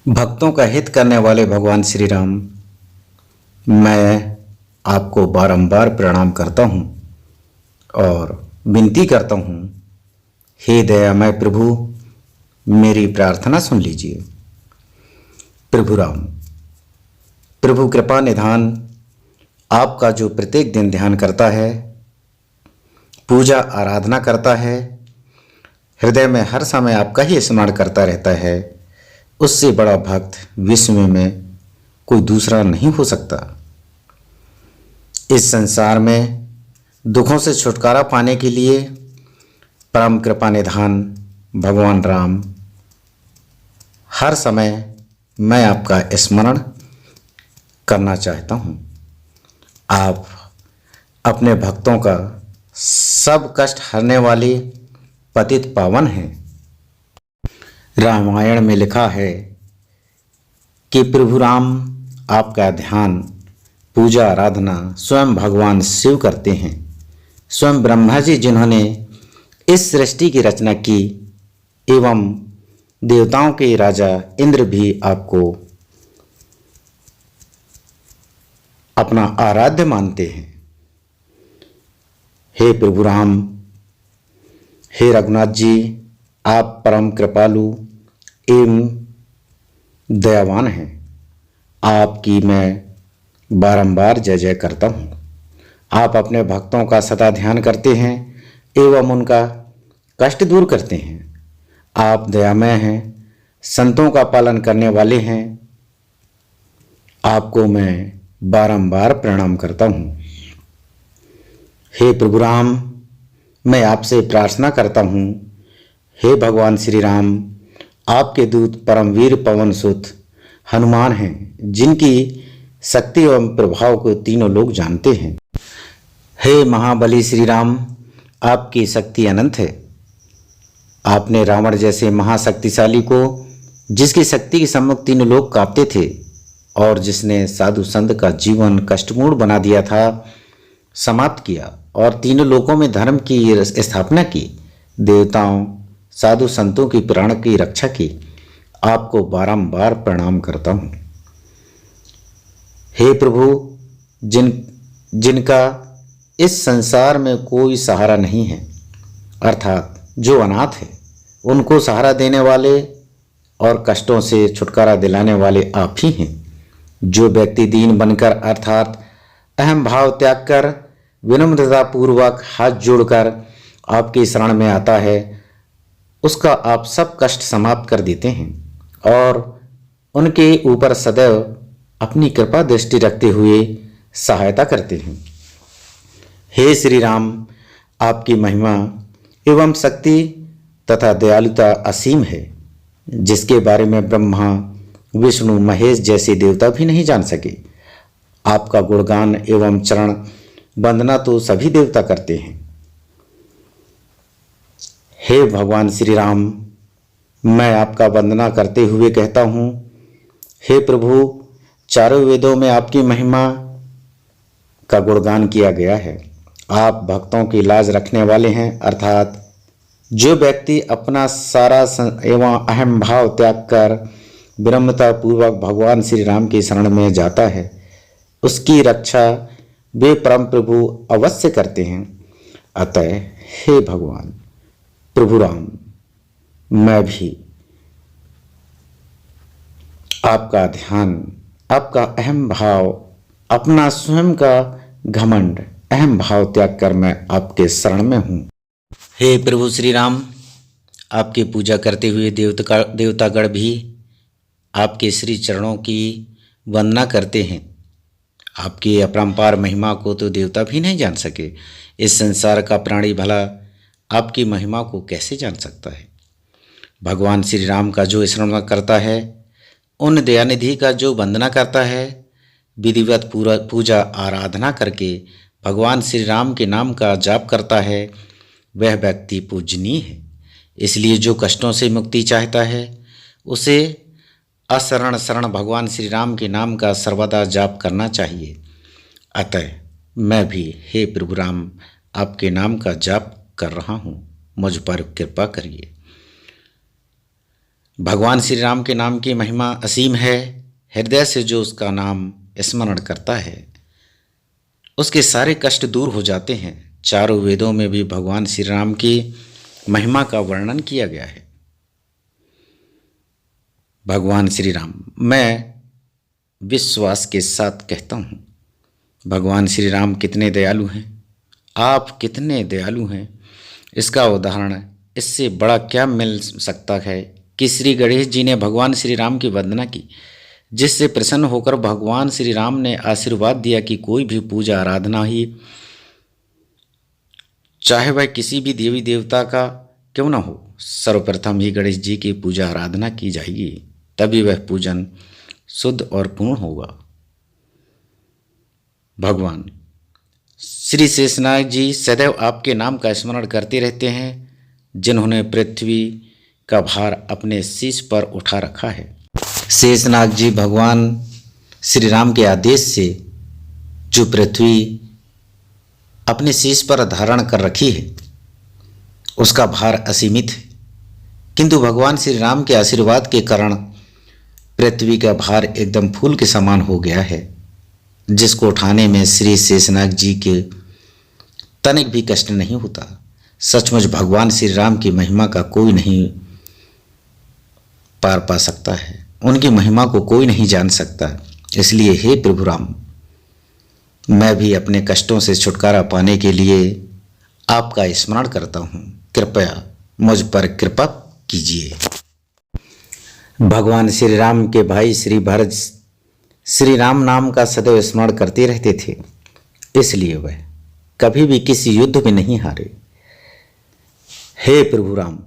भक्तों का हित करने वाले भगवान श्री राम, मैं आपको बारंबार प्रणाम करता हूँ और विनती करता हूँ, हे दयामय प्रभु, मेरी प्रार्थना सुन लीजिए। प्रभु राम, प्रभु कृपा निधान, आपका जो प्रत्येक दिन ध्यान करता है, पूजा आराधना करता है, हृदय में हर समय आपका ही स्मरण करता रहता है, उससे बड़ा भक्त विश्व में कोई दूसरा नहीं हो सकता। इस संसार में दुखों से छुटकारा पाने के लिए परम कृपा निधान भगवान राम, हर समय मैं आपका स्मरण करना चाहता हूँ। आप अपने भक्तों का सब कष्ट हरने वाले पतित पावन हैं। रामायण में लिखा है कि प्रभु राम आपका ध्यान, पूजा आराधना स्वयं भगवान शिव करते हैं। स्वयं ब्रह्मा जी जिन्होंने इस सृष्टि की रचना की एवं देवताओं के राजा इंद्र भी आपको अपना आराध्य मानते हैं। हे प्रभु राम, हे रघुनाथ जी, आप परम कृपालु एवं दयावान हैं। आपकी मैं बारंबार जय जय करता हूँ। आप अपने भक्तों का सदा ध्यान करते हैं एवं उनका कष्ट दूर करते हैं। आप दयामय हैं, संतों का पालन करने वाले हैं। आपको मैं बारंबार प्रणाम करता हूँ। हे प्रभु राम, मैं आपसे प्रार्थना करता हूँ, हे भगवान श्री राम, आपके दूत परमवीर पवन सुत हनुमान हैं, जिनकी शक्ति एवं प्रभाव को तीनों लोग जानते हैं। हे महाबली श्री राम, आपकी शक्ति अनंत है। आपने रावण जैसे महाशक्तिशाली को, जिसकी शक्ति के सम्मुख तीनों लोग कांपते थे और जिसने साधु संत का जीवन कष्टपूर्ण बना दिया था, समाप्त किया और तीनों लोकों में धर्म की स्थापना की, देवताओं साधु संतों की प्राण की रक्षा की, आपको बारंबार प्रणाम करता हूँ। हे प्रभु, जिनका इस संसार में कोई सहारा नहीं है, अर्थात जो अनाथ है, उनको सहारा देने वाले और कष्टों से छुटकारा दिलाने वाले आप ही हैं। जो व्यक्ति दीन बनकर अर्थात अहम भाव त्याग कर विनम्रता पूर्वक हाथ जोड़कर आपकी शरण में आता है, उसका आप सब कष्ट समाप्त कर देते हैं और उनके ऊपर सदैव अपनी कृपा दृष्टि रखते हुए सहायता करते हैं। हे श्री राम, आपकी महिमा एवं शक्ति तथा दयालुता असीम है, जिसके बारे में ब्रह्मा विष्णु महेश जैसे देवता भी नहीं जान सके। आपका गुणगान एवं चरण वंदना तो सभी देवता करते हैं। हे भगवान श्री राम, मैं आपका वंदना करते हुए कहता हूँ, हे प्रभु, चारों वेदों में आपकी महिमा का गुणगान किया गया है। आप भक्तों की लाज रखने वाले हैं, अर्थात जो व्यक्ति अपना सारा एवं अहम भाव त्याग कर विनम्रता पूर्वक भगवान श्री राम की शरण में जाता है, उसकी रक्षा वे परम प्रभु अवश्य करते हैं। अतः हे भगवान प्रभु राम, मैं भी आपका ध्यान, आपका अहम भाव, अपना स्वयं का घमंड अहम भाव त्याग कर मैं आपके शरण में हूँ। हे प्रभु श्री राम, आपकी पूजा करते हुए देवतागण भी आपके श्री चरणों की वंदना करते हैं। आपकी अपरंपार महिमा को तो देवता भी नहीं जान सके। इस संसार का प्राणी भला आपकी महिमा को कैसे जान सकता है। भगवान श्री राम का जो स्मरण करता है, उन दयानिधि का जो वंदना करता है, विधिवत पूजा आराधना करके भगवान श्री राम के नाम का जाप करता है, वह व्यक्ति पूजनीय है। इसलिए जो कष्टों से मुक्ति चाहता है, उसे अशरण शरण भगवान श्री राम के नाम का सर्वदा जाप करना चाहिए। अतः मैं भी हे प्रभु राम, आपके नाम का जाप कर रहा हूँ, मुझ पर कृपा करिए। भगवान श्री राम के नाम की महिमा असीम है। हृदय से जो उसका नाम स्मरण करता है उसके सारे कष्ट दूर हो जाते हैं। चारों वेदों में भी भगवान श्री राम की महिमा का वर्णन किया गया है। भगवान श्री राम, मैं विश्वास के साथ कहता हूँ, भगवान श्री राम कितने दयालु हैं। आप कितने दयालु हैं, इसका उदाहरण इससे बड़ा क्या मिल सकता है कि श्री गणेश जी ने भगवान श्री राम की वंदना की, जिससे प्रसन्न होकर भगवान श्री राम ने आशीर्वाद दिया कि कोई भी पूजा आराधना ही, चाहे वह किसी भी देवी देवता का क्यों न हो, सर्वप्रथम ही गणेश जी की पूजा आराधना की जाएगी, तभी वह पूजन शुद्ध और पूर्ण होगा। भगवान श्री शेषनाग जी सदैव आपके नाम का स्मरण करते रहते हैं, जिन्होंने पृथ्वी का भार अपने शीश पर उठा रखा है। शेषनाग जी भगवान श्री राम के आदेश से जो पृथ्वी अपने शीश पर धारण कर रखी है उसका भार असीमित है, किंतु भगवान श्री राम के आशीर्वाद के कारण पृथ्वी का भार एकदम फूल के समान हो गया है, जिसको उठाने में श्री शेषनाग जी के तनिक भी कष्ट नहीं होता। सचमुच भगवान श्री राम की महिमा का कोई नहीं पार पा सकता है, उनकी महिमा को कोई नहीं जान सकता। इसलिए हे प्रभु राम, मैं भी अपने कष्टों से छुटकारा पाने के लिए आपका स्मरण करता हूँ, कृपया मुझ पर कृपा कीजिए। भगवान श्री राम के भाई श्री भरत श्री राम नाम का सदैव स्मरण करते रहते थे, इसलिए वह कभी भी किसी युद्ध में नहीं हारे। हे प्रभु राम,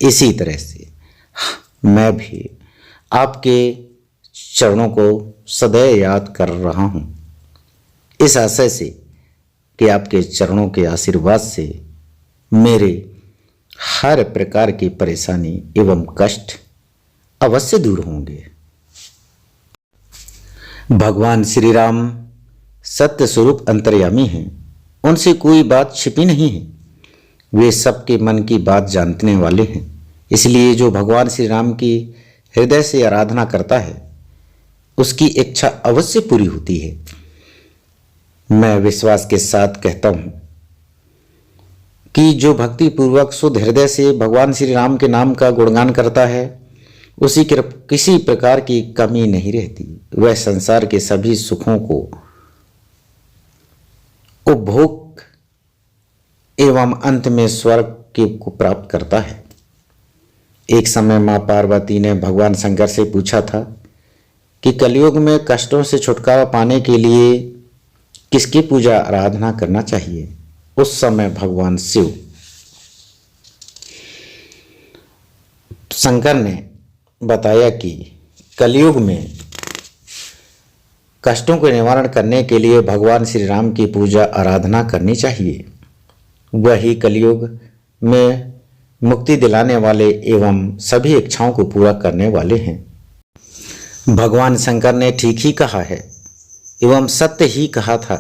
इसी तरह से मैं भी आपके चरणों को सदैव याद कर रहा हूँ, इस आशय से कि आपके चरणों के आशीर्वाद से मेरे हर प्रकार की परेशानी एवं कष्ट अवश्य दूर होंगे। भगवान श्री राम सत्य स्वरूप अंतर्यामी हैं, उनसे कोई बात छिपी नहीं है, वे सबके मन की बात जानने वाले हैं। इसलिए जो भगवान श्री राम की हृदय से आराधना करता है उसकी इच्छा अवश्य पूरी होती है। मैं विश्वास के साथ कहता हूँ कि जो भक्ति पूर्वक शुद्ध हृदय से भगवान श्री राम के नाम का गुणगान करता है उसी के किसी प्रकार की कमी नहीं रहती। वह संसार के सभी सुखों को उपभोग एवं अंत में स्वर्ग को प्राप्त करता है। एक समय मां पार्वती ने भगवान शंकर से पूछा था कि कलयुग में कष्टों से छुटकारा पाने के लिए किसकी पूजा आराधना करना चाहिए। उस समय भगवान शिव शंकर ने बताया कि कलयुग में कष्टों के निवारण करने के लिए भगवान श्री राम की पूजा आराधना करनी चाहिए। वही कलयुग में मुक्ति दिलाने वाले एवं सभी इच्छाओं को पूरा करने वाले हैं। भगवान शंकर ने ठीक ही कहा है एवं सत्य ही कहा था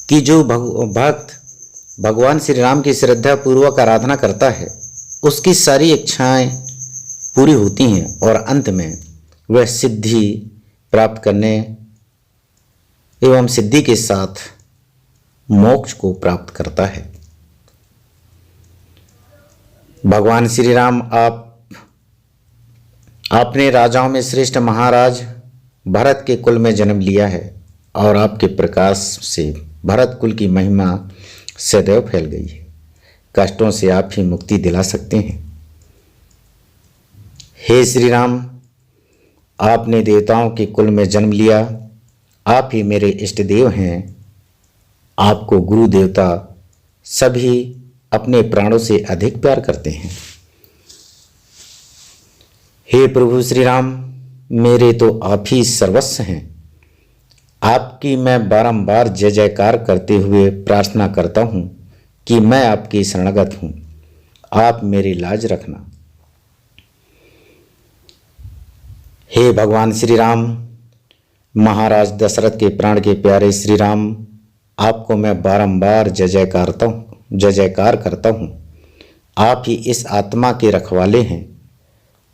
कि जो भक्त भगवान श्री राम की श्रद्धा पूर्वक आराधना करता है उसकी सारी इच्छाएं पूरी होती हैं और अंत में वह सिद्धि प्राप्त करने एवं सिद्धि के साथ मोक्ष को प्राप्त करता है। भगवान श्री राम आपने राजाओं में श्रेष्ठ महाराज भरत के कुल में जन्म लिया है और आपके प्रकाश से भरत कुल की महिमा सदैव फैल गई है। कष्टों से आप ही मुक्ति दिला सकते हैं। हे श्री राम, आपने देवताओं के कुल में जन्म लिया, आप ही मेरे इष्ट देव हैं। आपको गुरु देवता सभी अपने प्राणों से अधिक प्यार करते हैं। हे प्रभु श्री राम, मेरे तो आप ही सर्वस्व हैं। आपकी मैं बारंबार जय जयकार करते हुए प्रार्थना करता हूँ कि मैं आपकी शरणागत हूँ, आप मेरी लाज रखना। हे भगवान श्री राम, महाराज दशरथ के प्राण के प्यारे श्री राम, आपको मैं बारंबार जय जयकार करता हूँ। आप ही इस आत्मा के रखवाले हैं।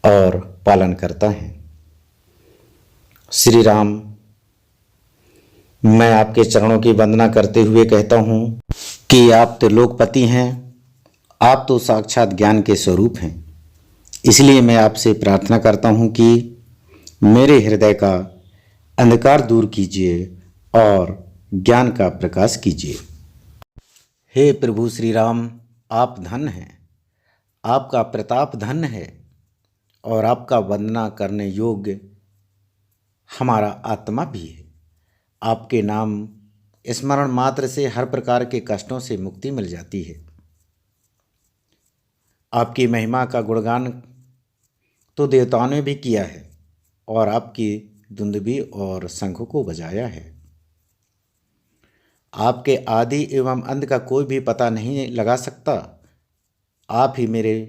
और पालन करता है। श्री राम, मैं आपके चरणों की वंदना करते हुए कहता हूँ कि आप तो लोकपति हैं, आप तो साक्षात ज्ञान के स्वरूप हैं। इसलिए मैं आपसे प्रार्थना करता हूँ कि मेरे हृदय का अंधकार दूर कीजिए और ज्ञान का प्रकाश कीजिए। हे प्रभु श्री राम, आप धन्य हैं, आपका प्रताप धन्य है और आपका वंदना करने योग्य हमारा आत्मा भी है। आपके नाम स्मरण मात्र से हर प्रकार के कष्टों से मुक्ति मिल जाती है। आपकी महिमा का गुणगान तो देवताओं ने भी किया है और आपकी दुंदुभी और शंख को बजाया है। आपके आदि एवं अंत का कोई भी पता नहीं लगा सकता। आप ही मेरे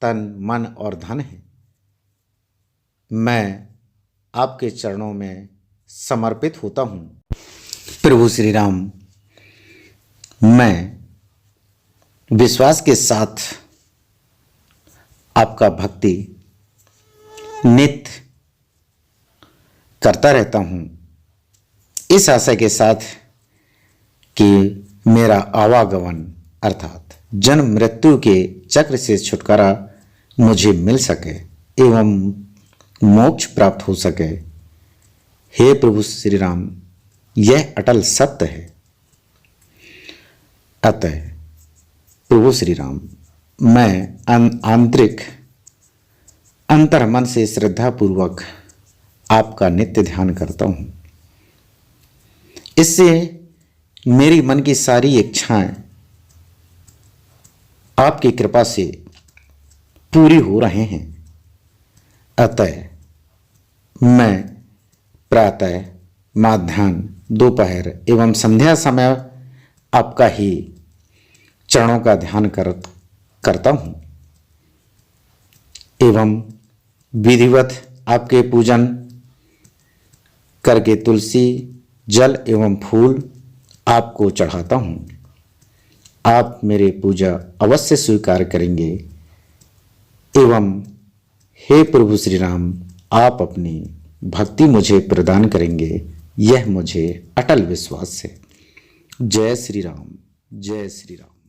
तन, मन और धन हैं। मैं आपके चरणों में समर्पित होता हूँ। प्रभु श्री राम, मैं विश्वास के साथ आपका भक्ति नित्य करता रहता हूँ, इस आशा के साथ कि मेरा आवागमन अर्थात जन्म मृत्यु के चक्र से छुटकारा मुझे मिल सके एवं मोक्ष प्राप्त हो सके। हे प्रभु श्री राम, यह अटल सत्य है। अतः प्रभु श्री राम, मैं आंतरिक अंतर्मन से श्रद्धापूर्वक आपका नित्य ध्यान करता हूँ। इससे मेरी मन की सारी इच्छाएं आपकी कृपा से पूरी हो रहे हैं। अतः मैं प्रातः, माध्याह्न, दोपहर एवं संध्या समय आपका ही चरणों का ध्यान करता हूँ एवं विधिवत आपके पूजन करके तुलसी, जल एवं फूल आपको चढ़ाता हूँ। आप मेरे पूजा अवश्य स्वीकार करेंगे एवं हे प्रभु श्री राम, आप अपनी भक्ति मुझे प्रदान करेंगे, यह मुझे अटल विश्वास है। जय श्री राम, जय श्री राम।